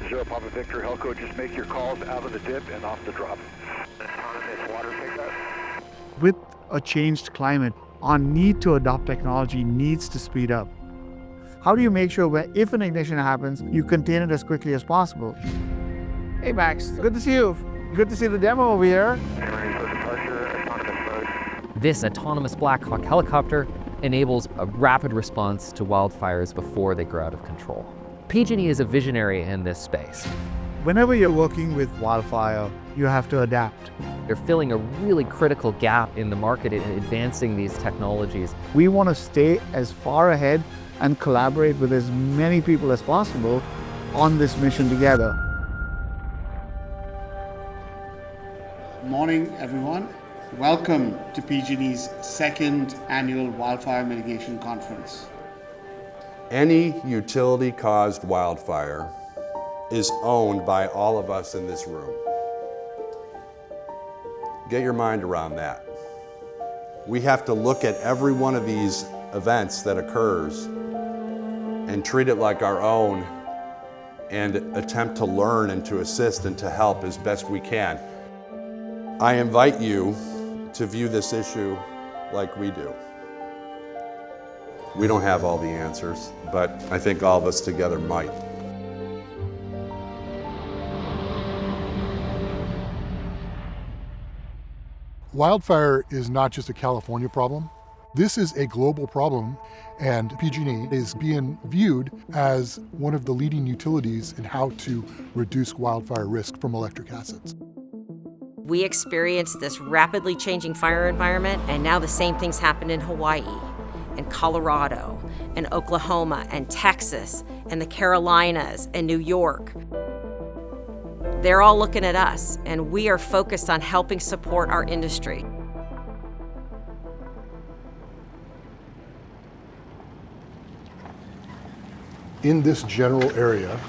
Zero Papa Victor, Helco, just make your calls out of the dip and off the drop. Water pickup. With a changed climate, our need to adopt technology needs to speed up. How do you make sure that if an ignition happens, you contain it as quickly as possible? Hey Max, good to see you. Good to see the demo over here. This autonomous Black Hawk helicopter enables a rapid response to wildfires before they grow out of control. PG&E is a visionary in this space. Whenever you're working with wildfire, you have to adapt. They're filling a really critical gap in the market in advancing these technologies. We want to stay as far ahead and collaborate with as many people as possible on this mission together. Morning, everyone. Welcome to PG&E's second annual Wildfire Mitigation Conference. Any utility-caused wildfire is owned by all of us in this room. Get your mind around that. We have to look at every one of these events that occurs and treat it like our own and attempt to learn and to assist and to help as best we can. I invite you to view this issue like we do. We don't have all the answers, but I think all of us together might. Wildfire is not just a California problem. This is a global problem, and PG&E is being viewed as one of the leading utilities in how to reduce wildfire risk from electric assets. We experienced this rapidly changing fire environment, and now the same things happen in Hawaii, and Colorado, and Oklahoma, and Texas, and the Carolinas, and New York. They're all looking at us, and we are focused on helping support our industry. In this general area,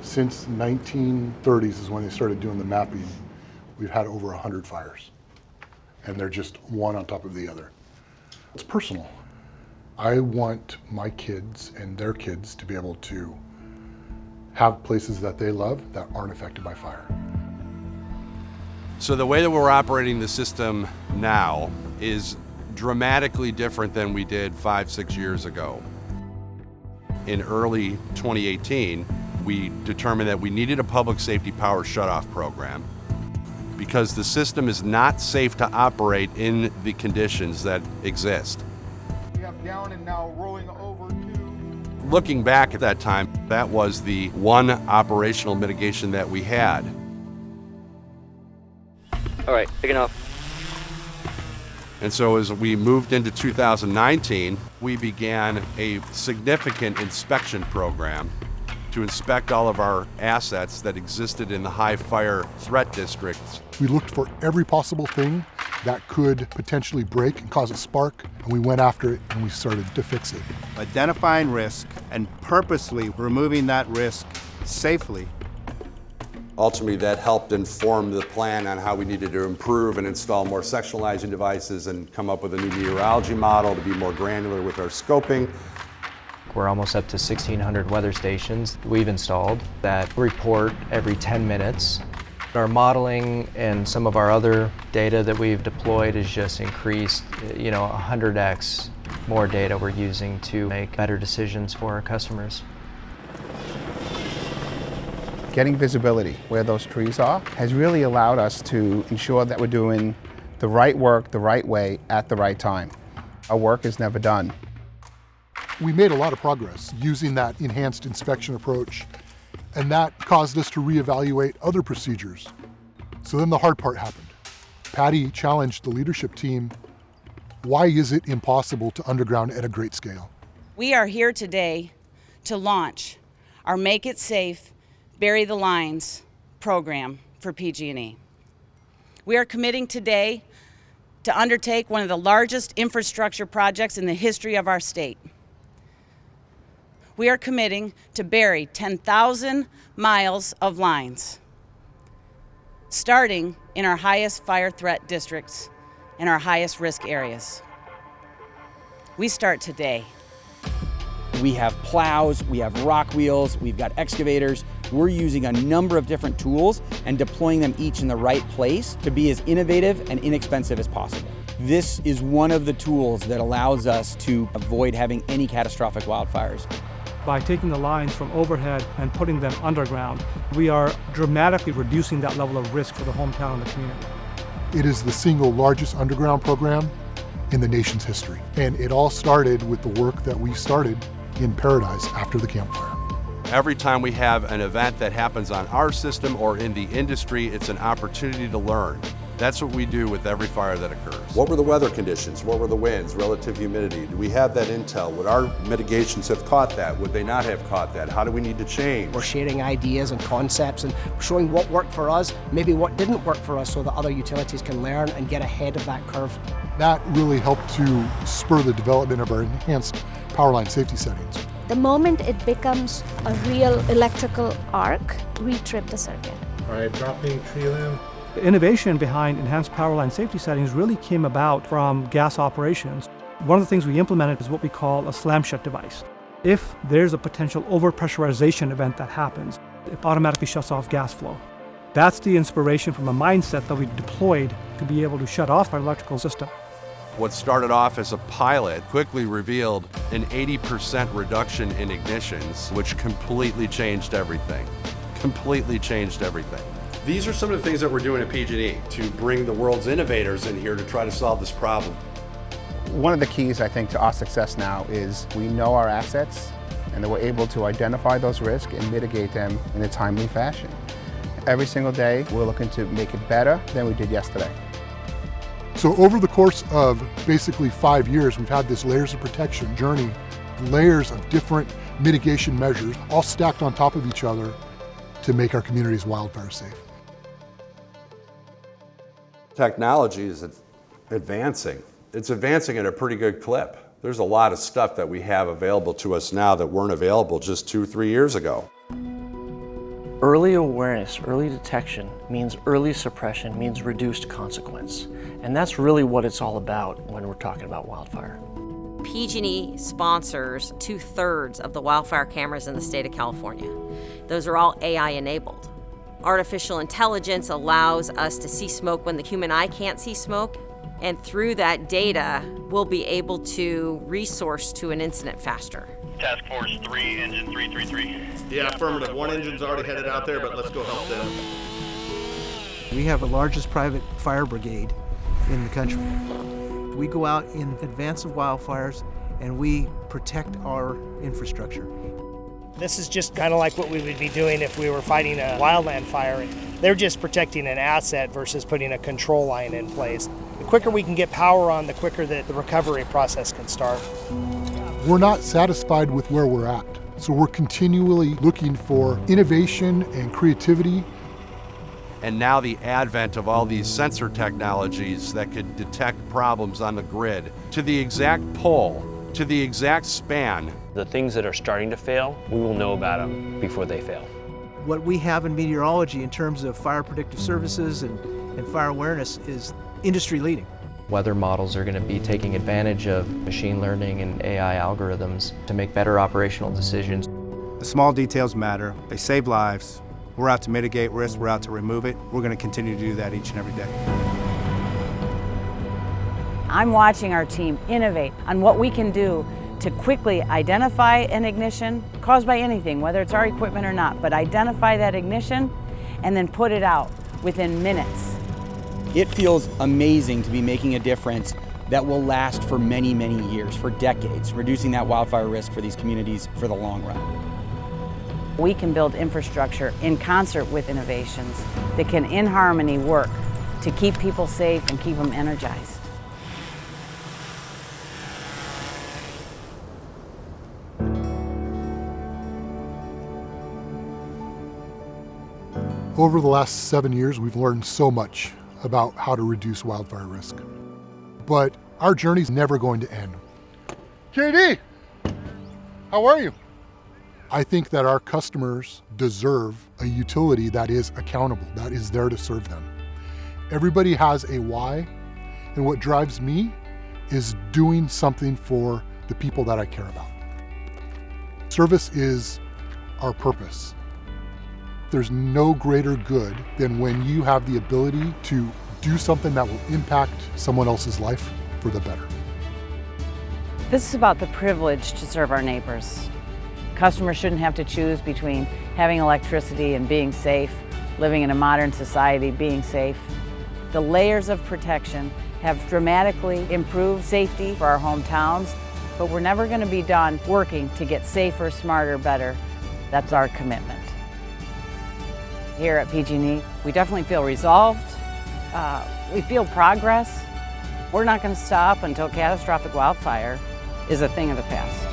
since 1930s is when they started doing the mapping, we've had over 100 fires, and they're just one on top of the other. It's personal. I want my kids and their kids to be able to have places that they love that aren't affected by fire. So the way that we're operating the system now is dramatically different than we did 5-6 years ago. In early 2018, we determined that we needed a public safety power shutoff program because the system is not safe to operate in the conditions that exist. We have down and now rolling over to... Looking back at that time, that was the one operational mitigation that we had. All right, taking off. And so as we moved into 2019, we began a significant inspection program to inspect all of our assets that existed in the high fire threat districts. We looked for every possible thing that could potentially break and cause a spark, and we went after it and we started to fix it. Identifying risk and purposely removing that risk safely. Ultimately, that helped inform the plan on how we needed to improve and install more sectionalizing devices and come up with a new meteorology model to be more granular with our scoping. We're almost up to 1,600 weather stations we've installed that report every 10 minutes. Our modeling and some of our other data that we've deployed has just increased, 100x more data we're using to make better decisions for our customers. Getting visibility where those trees are has really allowed us to ensure that we're doing the right work the right way at the right time. Our work is never done. We made a lot of progress using that enhanced inspection approach, and that caused us to reevaluate other procedures. So then the hard part happened. Patty challenged the leadership team, why is it impossible to underground at a great scale? We are here today to launch our Make It Safe, Bury the Lines program for PG&E. We are committing today to undertake one of the largest infrastructure projects in the history of our state. We are committing to bury 10,000 miles of lines, starting in our highest fire threat districts and our highest risk areas. We start today. We have plows, we have rock wheels, we've got excavators, We're using a number of different tools and deploying them each in the right place to be as innovative and inexpensive as possible. This is one of the tools that allows us to avoid having any catastrophic wildfires. By taking the lines from overhead and putting them underground, we are dramatically reducing that level of risk for the hometown and the community. It is the single largest underground program in the nation's history. And it all started with the work that we started in Paradise after the Camp Fire. Every time we have an event that happens on our system or in the industry, it's an opportunity to learn. That's what we do with every fire that occurs. What were the weather conditions? What were the winds, relative humidity? Do we have that intel? Would our mitigations have caught that? Would they not have caught that? How do we need to change? We're sharing ideas and concepts and showing what worked for us, maybe what didn't work for us, so that other utilities can learn and get ahead of that curve. That really helped to spur the development of our enhanced power line safety settings. The moment it becomes a real electrical arc, we trip the circuit. All right, dropping tree limb. The innovation behind enhanced power line safety settings really came about from gas operations. One of the things we implemented is what we call a slam shut device. If there's a potential overpressurization event that happens, it automatically shuts off gas flow. That's the inspiration from a mindset that we deployed to be able to shut off our electrical system. What started off as a pilot quickly revealed an 80% reduction in ignitions, which completely changed everything. Completely changed everything. These are some of the things that we're doing at PG&E to bring the world's innovators in here to try to solve this problem. One of the keys, I think, to our success now is we know our assets and that we're able to identify those risks and mitigate them in a timely fashion. Every single day, we're looking to make it better than we did yesterday. So over the course of basically 5 years, we've had this layers of protection journey, layers of different mitigation measures, all stacked on top of each other to make our communities wildfire safe. Technology is advancing. It's advancing at a pretty good clip. There's a lot of stuff that we have available to us now that weren't available just 2-3 years ago. Early awareness, early detection means early suppression, means reduced consequence. And that's really what it's all about when we're talking about wildfire. PG&E sponsors 2/3 of the wildfire cameras in the state of California. Those are all AI enabled. Artificial intelligence allows us to see smoke when the human eye can't see smoke, and through that data, we'll be able to resource to an incident faster. Task Force 3, engine 333. Yeah, affirmative. One engine's already headed out there, but let's go help them. We have the largest private fire brigade in the country. We go out in advance of wildfires and we protect our infrastructure. This is just kind of like what we would be doing if we were fighting a wildland fire. They're just protecting an asset versus putting a control line in place. The quicker we can get power on, the quicker that the recovery process can start. We're not satisfied with where we're at, so we're continually looking for innovation and creativity. And now the advent of all these sensor technologies that could detect problems on the grid to the exact pole, to the exact span. The things that are starting to fail, we will know about them before they fail. What we have in meteorology in terms of fire predictive services and fire awareness is industry leading. Weather models are going to be taking advantage of machine learning and AI algorithms to make better operational decisions. The small details matter. They save lives. We're out to mitigate risk. We're out to remove it. We're going to continue to do that each and every day. I'm watching our team innovate on what we can do to quickly identify an ignition caused by anything, whether it's our equipment or not, but identify that ignition and then put it out within minutes. It feels amazing to be making a difference that will last for many, many years, for decades, reducing that wildfire risk for these communities for the long run. We can build infrastructure in concert with innovations that can, in harmony, work to keep people safe and keep them energized. Over the last 7 years, we've learned so much about how to reduce wildfire risk. But our journey's never going to end. JD, how are you? I think that our customers deserve a utility that is accountable, that is there to serve them. Everybody has a why, and what drives me is doing something for the people that I care about. Service is our purpose. There's no greater good than when you have the ability to do something that will impact someone else's life for the better. This is about the privilege to serve our neighbors. Customers shouldn't have to choose between having electricity and being safe, living in a modern society, being safe. The layers of protection have dramatically improved safety for our hometowns, but we're never going to be done working to get safer, smarter, better. That's our commitment. Here at PG&E, we definitely feel resolved. We feel progress. We're not going to stop until catastrophic wildfire is a thing of the past.